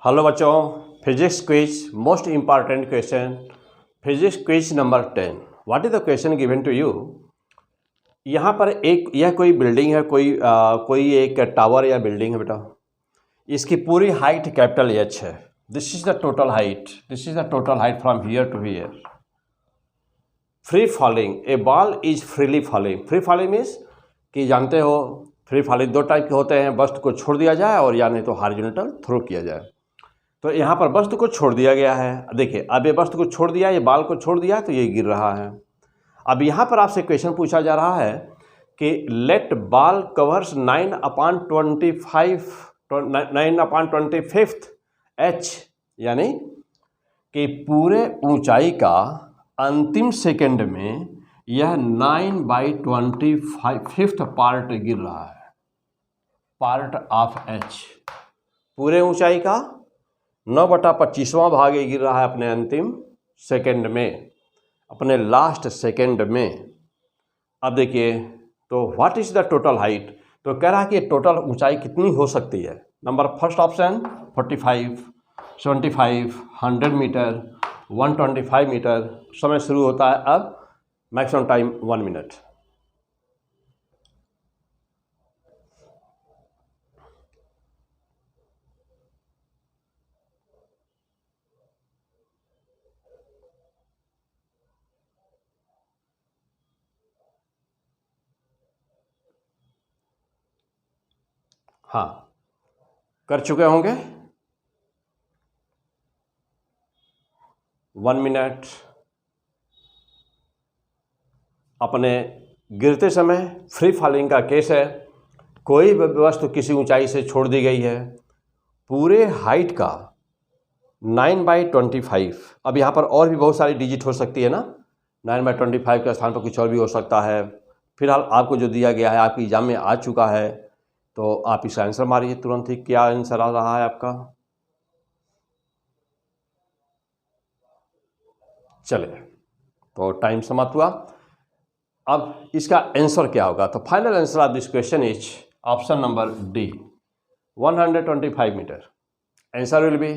Hello बच्चों, physics quiz most important question, physics quiz number 10। What is the question given to you. यहाँ पर यह कोई building है, कोई एक टावर या बिल्डिंग है बेटा। इसकी पूरी हाइट कैपिटल एच है। This is the total height from here to here. Free falling, a ball is freely falling. Free falling means कि जानते हो फ्री फॉलिंग दो टाइप के होते हैं, वस्तु को छोड़ दिया जाए और या नहीं तो हॉरिजॉन्टल थ्रो किया जाए। तो यहाँ पर वस्तु को छोड़ दिया गया है। देखिए, अब ये वस्तु को छोड़ दिया, ये बाल को छोड़ दिया तो ये गिर रहा है। अब यहाँ पर आपसे क्वेश्चन पूछा जा रहा है कि लेट बॉल कवर्स 9/25 एच, यानी कि पूरे ऊंचाई का अंतिम सेकंड में यह 9/25 पार्ट गिर रहा है, पार्ट ऑफ एच। पूरे ऊंचाई का 9/25वां भाग गिर रहा है अपने अंतिम सेकंड में, अपने लास्ट सेकंड में। अब देखिए, तो what is the total height. तो कह रहा है कि टोटल ऊंचाई कितनी हो सकती है। Number first option 45, 75, 100 metre, 125 metre. समय शुरू होता है अब, मैक्सिमम टाइम 1 मिनट। हाँ, कर चुके होंगे। 1 मिनट। अपने गिरते समय फ्री फॉलिंग का केस है। कोई वस्तु किसी ऊंचाई से छोड़ दी गई है, पूरे हाइट का 9/25। अब यहाँ पर और भी बहुत सारी डिजिट हो सकती है ना, 9/25 के स्थान पर कुछ और भी हो सकता है। फिलहाल आपको जो दिया गया है आपकी एग्जाम में आ चुका है, तो आप इसका आंसर मारिए तुरंत ही। क्या आंसर आ रहा है आपका? चलिए, तो टाइम समाप्त हुआ। अब इसका आंसर क्या होगा? तो final answer of this question is option number D, 125 metre. Answer will be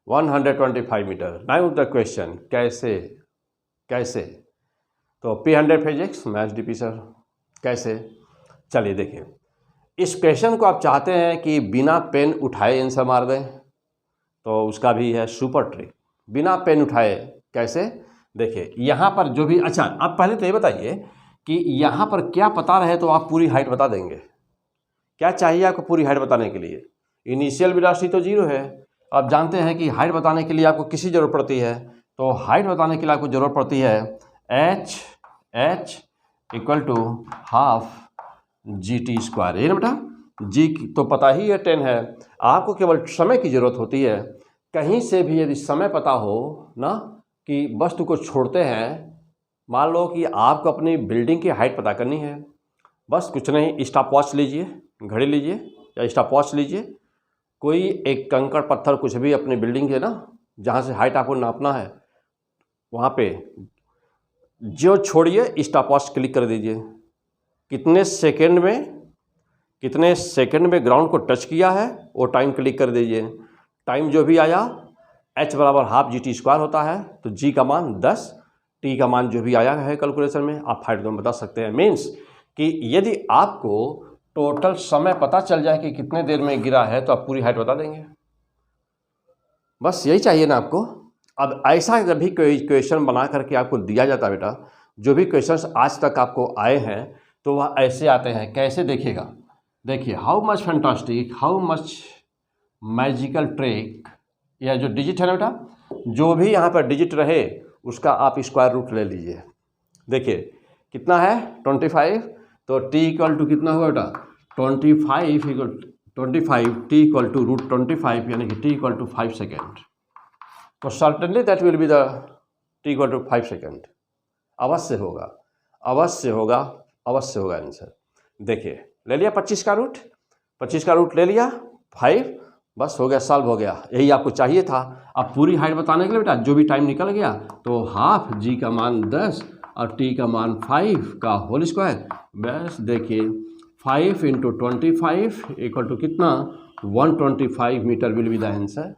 125 metre. Now the question, कैसे? तो P100 physics maths DP sir, कैसे? चलिए देखिए, इस क्वेश्चन को आप चाहते हैं कि बिना पेन उठाए आंसर मार दें, तो उसका भी है सुपर ट्रिक। बिना पेन उठाए कैसे? देखिए, यहाँ पर जो भी, अच्छा आप पहले तो ये बताइए कि यहाँ पर क्या पता रहे तो आप पूरी हाइट बता देंगे। क्या चाहिए आपको पूरी हाइट बताने के लिए? इनिशियल वेलोसिटी तो 0 है। आप जानते हैं कि हाइट बताने के लिए आपको किसी ज़रूरत पड़ती है, तो हाइट बताने के लिए आपको ज़रूरत पड़ती है H equal to half GT²। ये ना बेटा, जी तो पता ही है 10 है। आपको केवल समय की ज़रूरत होती है। कहीं से भी यदि समय पता हो ना कि वस्तु को छोड़ते हैं, मान लो कि आपको अपनी बिल्डिंग की हाइट पता करनी है, बस कुछ नहीं, स्टॉप वॉच लीजिए, घड़ी लीजिए या स्टॉप वॉच लीजिए, कोई एक कंकड़ पत्थर कुछ भी अपनी बिल्डिंग के ना जहाँ से हाइट आपको नापना है वहाँ पे जो छोड़िए, स्टॉप वॉच क्लिक कर दीजिए। कितने सेकंड में ग्राउंड को टच किया है वो टाइम क्लिक कर दीजिए। टाइम जो भी आया h बराबर हाफ GT² होता है, तो g का मान 10, t का मान जो भी आया है कैलकुलेशन में, आप हाइट दोनों बता सकते हैं। मीन्स कि यदि आपको टोटल समय पता चल जाए कि कितने देर में गिरा है, तो आप पूरी हाइट बता देंगे। बस यही चाहिए ना आपको। अब ऐसा जब भी कोई क्वेश्चन बना करके आपको दिया जाता है बेटा, जो भी क्वेश्चंस आज तक आपको आए हैं तो वह ऐसे आते हैं। कैसे देखिएगा, देखिए, how much fantastic, how much magical trick. यह जो डिजिट है ना बेटा, जो भी यहाँ पर डिजिट रहे उसका आप स्क्वायर रूट ले लीजिए। देखिए कितना है 25, तो t इक्वल टू कितना हुआ बेटा 25 t इक्वल टू √25, यानी कि t इक्वल टू 5 सेकेंड। तो certainly that will be the t equal to 5 second. अवश्य होगा आंसर। देखिए, ले लिया 25 का रूट ले लिया 5, बस हो गया, सॉल्व हो गया। यही आपको चाहिए था। अब पूरी हाइट बताने के लिए बेटा जो भी टाइम निकल गया, तो हाफ g का मान 10 और t का मान 5 का होल स्क्वायर। बस देखिए, 5 × 25 इक्वल टू कितना 125 metre will be the answer.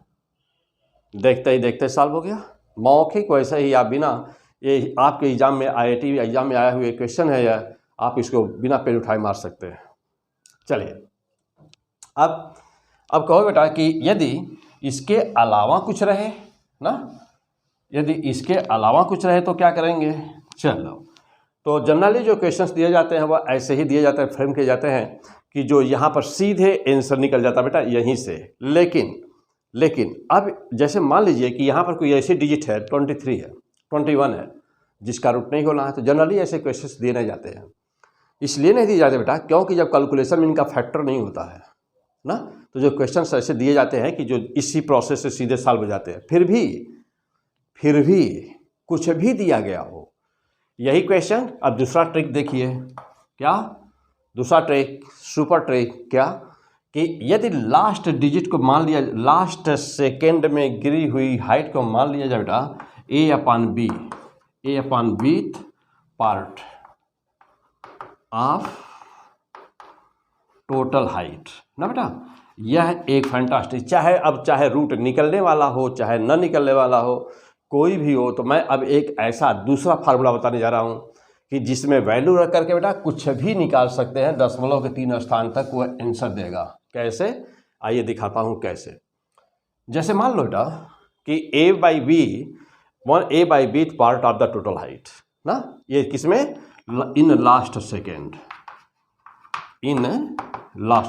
देखते ही देखते सॉल्व हो गया। मौखिक वैसे ही आप बिना, ये आपके एग्जाम में IIT एग्जाम में आया हुआ क्वेश्चन है यह, आप इसको बिना पेन उठाए मार सकते हैं। चलिए अब कहो बेटा कि यदि इसके अलावा कुछ रहे ना, यदि इसके अलावा कुछ रहे तो क्या करेंगे। चलो, तो जनरली जो क्वेश्चंस दिए जाते हैं वह ऐसे ही दिए जाते हैं, फ्रेम किए जाते हैं कि जो यहाँ पर सीधे आंसर निकल जाता है बेटा यहीं से। लेकिन अब जैसे मान लीजिए कि यहाँ पर कोई ऐसी डिजिट है 23 है, 21 है, जिसका रूट नहीं होना है, तो जनरली ऐसे क्वेश्चंस दिए नहीं जाते हैं। इसलिए नहीं दिए जाते बेटा क्योंकि जब कैलकुलेशन में इनका फैक्टर नहीं होता है ना, तो जो क्वेश्चंस ऐसे दिए जाते हैं कि जो इसी प्रोसेस से सीधे सॉल्व हो जाते हैं। फिर भी कुछ भी दिया गया हो, यही क्वेश्चन। अब दूसरा ट्रिक देखिए, क्या दूसरा ट्रिक, सुपर ट्रिक, क्या कि यदि लास्ट डिजिट को मान लिया, लास्ट सेकेंड में गिरी हुई हाइट को मान लिया जाए बेटा a upon b part of total height ना बेटा। यह एक फैंटास्टिक, चाहे रूट निकलने वाला हो चाहे न निकलने वाला हो, कोई भी हो, तो मैं अब एक ऐसा दूसरा फार्मूला बताने जा रहा हूं कि जिसमें वैल्यू रख करके बेटा कुछ भी निकाल सकते हैं, दशमलव के 3 स्थान तक वह आंसर देगा। कैसे, आइए दिखाता हूं कैसे। जैसे मान लो बेटा कि a by B part of the total height ना, ये किसमें, इन लास्ट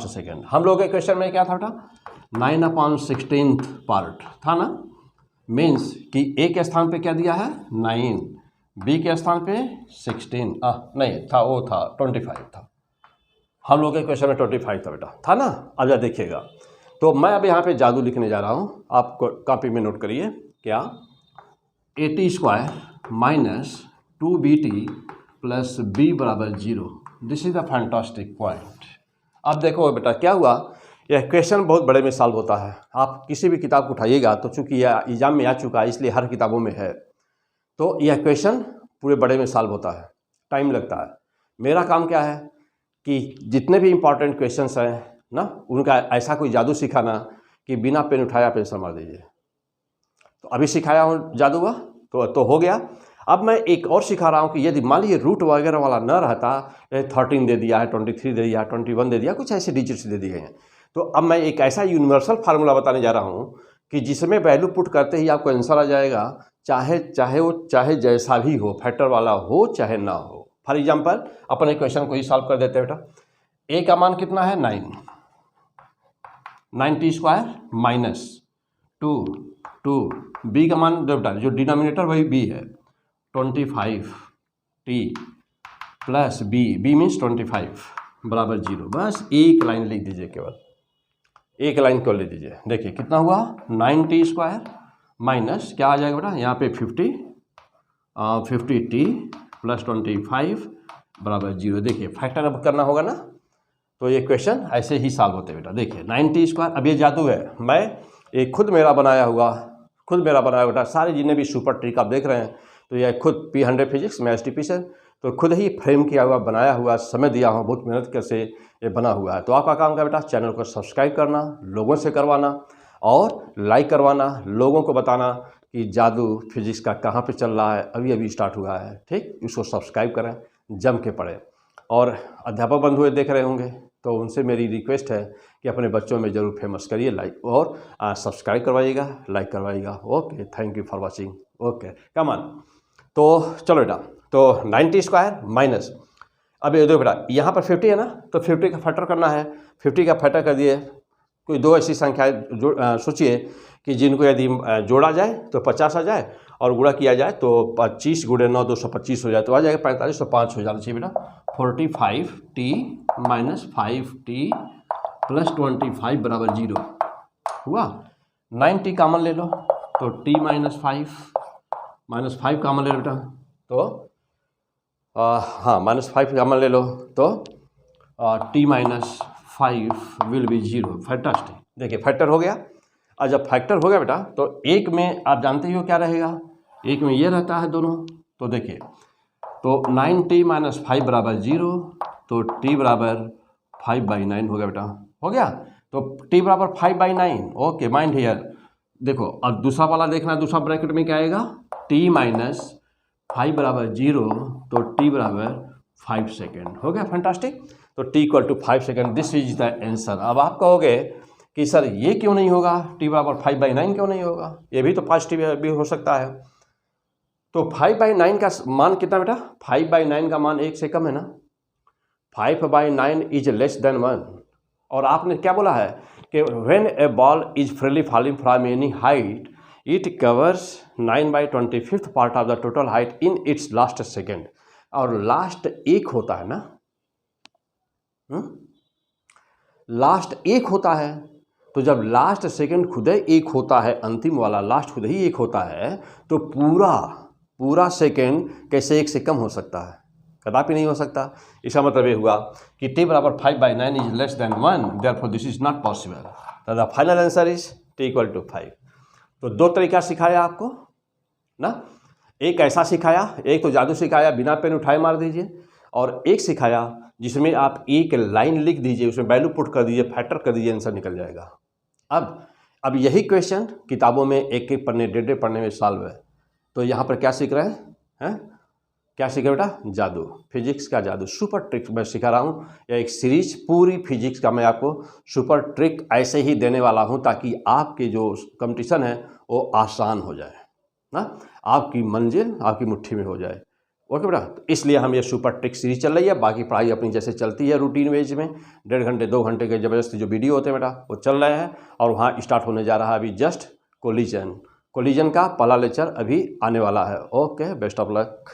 सेकेंड हम लोग के क्वेश्चन में क्या था बेटा 9/16 पार्ट था ना। मीन्स कि ए के स्थान पे क्या दिया है 9, बी के स्थान पे 16, नहीं था, वो था 25 था। हम लोग के क्वेश्चन में 25 था बेटा, था ना। अब जरा देखिएगा, तो मैं अब यहाँ पे जादू लिखने जा रहा हूँ, आप कॉपी में नोट करिए। क्या, AT² minus 2BT plus B बराबर 0। This is the fantastic point. अब देखो बेटा क्या हुआ, यह क्वेश्चन बहुत बड़े में सॉल्व होता है। आप किसी भी किताब को उठाइएगा तो चूंकि यह एग्जाम में आ चुका है इसलिए हर किताबों में है, तो यह क्वेश्चन पूरे बड़े में सॉल्व होता है, टाइम लगता है। मेरा काम क्या है कि जितने भी इंपॉर्टेंट क्वेश्चंस हैं ना, उनका ऐसा कोई जादू सिखाना कि बिना पेन उठाए आप आंसर मार दीजिए। तो अभी सिखाया हूँ जादू हुआ तो हो गया। अब मैं एक और सिखा रहा हूँ कि यदि मान लीजिए रूट वगैरह वाला न रहता, 13 दे दिया है, 23 दे दिया है, 21 दे दिया, कुछ ऐसे डिजिट्स दे दिए हैं, तो अब मैं एक ऐसा यूनिवर्सल फार्मूला बताने जा रहा हूँ कि जिसमें वैल्यू पुट करते ही आपको आंसर आ जाएगा, चाहे जैसा भी हो, फैक्टर वाला हो चाहे ना हो। फॉर एग्जाम्पल अपन एक क्वेश्चन को ही सॉल्व कर देते हैं बेटा। ए का मान कितना है 9t² माइनस 2 बी का मान बेटा जो डिनोमिनेटर वही बी है 25t प्लस बी मीन्स 25 बराबर 0। बस एक लाइन लिख दीजिए, केवल एक लाइन को लिख दीजिए। देखिए कितना हुआ 9t² माइनस क्या आ जाएगा बेटा यहाँ पे 50t प्लस 25 बराबर 0। देखिए फैक्टर अब करना होगा ना, तो ये क्वेश्चन ऐसे ही सॉल्व होते हैं बेटा। देखिए 9t², अब ये जादू है, मैं एक खुद मेरा बनाया बेटा। सारे जितने भी सुपर ट्रिक आप देख रहे हैं तो यह खुद P100 फिजिक्स में STP से तो खुद ही फ्रेम किया हुआ, बनाया हुआ, समय दिया हुआ, बहुत मेहनत कर से ये बना हुआ है। तो आपका काम क्या बेटा, चैनल को सब्सक्राइब करना, लोगों से करवाना और लाइक करवाना, लोगों को बताना कि जादू फिजिक्स का कहाँ पे चल रहा है, अभी स्टार्ट हुआ है। ठीक, इसको सब्सक्राइब करें, जम के पढ़ें। और अध्यापक बंधु देख रहे होंगे तो उनसे मेरी रिक्वेस्ट है कि अपने बच्चों में ज़रूर फेमस करिए, लाइक और सब्सक्राइब करवाइएगा, लाइक करवाइएगा। Okay, thank you for watching. Okay come on. तो चलो बेटा, तो 9t² माइनस, अब ये दो बेटा यहाँ पर 50 है ना, तो 50 का फैक्टर करना है। 50 का फैक्टर कर दिए, कोई दो ऐसी संख्याएँ सोचिए कि जिनको यदि जोड़ा जाए तो 50 आ जाए और गुणा किया जाए तो 25 × 9 225 हो जाए, तो आ जाएगा 45, तो 5 हो जाना चाहिए बेटा। 45t माइनस 5t प्लस 25 बराबर 0 हुआ। 9t कॉमन ले लो तो t माइनस 5 कॉमन ले लो बेटा, तो हाँ -5 कॉमन ले लो तो t minus 5 will be 0। Fantastic, देखिए फैक्टर हो गया। और जब फैक्टर हो गया बेटा तो एक में आप जानते ही हो क्या रहेगा, एक में ये रहता है दोनों। तो देखिए, तो 9t माइनस 5 बराबर 0, तो t बराबर 5/9 हो गया बेटा, हो गया। तो t बराबर 5/9, ओके माइंड हियर, देखो अब दूसरा वाला देखना, दूसरा ब्रैकेट में क्या आएगा, t माइनस 5 बराबर 0, तो t बराबर 5 सेकेंड हो गया। फैंटास्टिक। तो t equal to 5 second, this is the answer. अब आप कहोगे कि सर ये क्यों नहीं होगा, t बराबर 5/9 क्यों नहीं होगा, ये भी तो पॉजिटिव भी हो सकता है। तो 5/9 का मान कितना बेटा, 5/9 का मान 1 से कम है ना, 5/9 इज लेस देन 1। और आपने क्या बोला है कि when A ball is freely falling from any height it covers 9/25 part of the total height in its last second. और लास्ट एक होता है ना, लास्ट एक होता है, तो जब लास्ट सेकेंड खुद ही एक होता है, अंतिम वाला लास्ट खुद ही एक होता है, तो पूरा सेकेंड कैसे एक से कम हो सकता है, कदापि नहीं हो सकता। इसका मतलब ये हुआ कि t बराबर 5/9 is less than 1, therefore this is not possible. तो the final answer is t equal to 5। तो दो तरीका सिखाया आपको ना, एक ऐसा सिखाया, एक तो जादू सिखाया बिना पेन उठाए मार दीजिए, और एक सिखाया जिसमें आप एक लाइन लिख दीजिए, उसमें वैल्यू पुट कर दीजिए, फैक्टर कर दीजिए, आंसर निकल जाएगा। अब यही क्वेश्चन किताबों में एक एक पढ़ने, डेढ़ पढ़ने में सॉल्व है। तो यहाँ पर क्या सीख रहे हैं, क्या सीखे बेटा, जादू, फिजिक्स का जादू, सुपर ट्रिक मैं सिखा रहा हूँ। या एक सीरीज पूरी फिजिक्स का मैं आपको सुपर ट्रिक ऐसे ही देने वाला हूँ ताकि आपके जो कंपटीशन है वो आसान हो जाए ना, आपकी मंजिल आपकी मुट्ठी में हो जाए। ओके बेटा, तो इसलिए हम ये सुपर ट्रिक सीरीज चल रही है। बाकी पढ़ाई अपनी जैसे चलती है रूटीन वेज में, 1.5 घंटे 2 घंटे के जबरदस्ती जो वीडियो होते हैं बेटा वो चल रहे हैं। और वहाँ स्टार्ट होने जा रहा है अभी जस्ट कोलिजन का पहला लेक्चर अभी आने वाला है। Okay, best of luck.